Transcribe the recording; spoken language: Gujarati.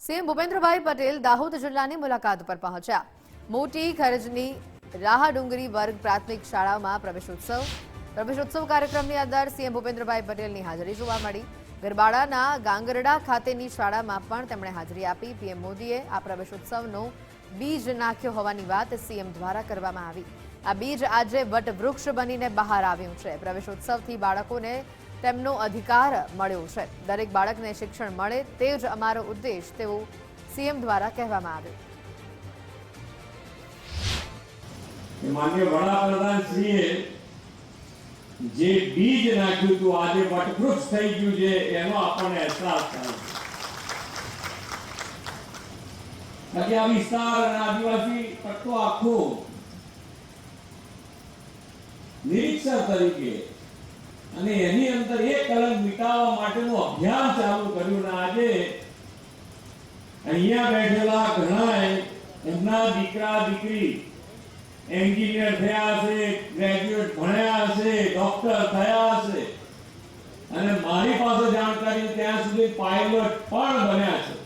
સીએમ ભૂપેન્દ્રભાઈ પટેલ દાહોદ જિલ્લાની મુલાકાત પર પહોંચ્યા. મોટી ખરજની રાહડુંગરી વર્ગ પ્રાથમિક શાળામાં પ્રવેશોત્સવ કાર્યક્રમની અંદર સીએમ ભૂપેન્દ્રભાઈ પટેલની હાજરી જોવા મળી. ગરબાડાના ગાંગરડા ખાતેની શાળામાં પણ તેમણે હાજરી આપી. પીએમ મોદીએ આ પ્રવેશોત્સવનો બીજ નાખ્યો હોવાની વાત સીએમ દ્વારા કરવામાં આવી. આ બીજ આજે વટવૃક્ષ બનીને બહાર આવ્યું છે. પ્રવેશોત્સવથી બાળકોને તેમનો અધિકાર મળ્યો છે. દરેક બાળકને શિક્ષણ મળે તે જ અમારો ઉદ્દેશ તેવું સીએમ દ્વારા કહેવામાં આવ્યું. માનનીય વડાપ્રધાનશ્રીએ જે બીજ નાખ્યું હતું આજે વટવૃક્ષ થઈ ગયું છે એનો આપણને અહેસાસ થાય છે. આ વિસ્તાર અને આદિવાસી તત્વ આખો નિરીક્ષક તરીકે અને એની અંદર એક કલંક મિટાવવા માટેનું અભિયાન ચાલુ કર્યું. ને આજે અહીંયા બેઠેલા ઘણા એમના દીકરા દીકરી એન્જિનિયર થયા હશે, ગ્રેજ્યુએટ ભણ્યા હશે, ડોક્ટર થયા હશે અને મારી પાસે જાણકારી ત્યાં સુધી પાયલોટ પણ બન્યા છે.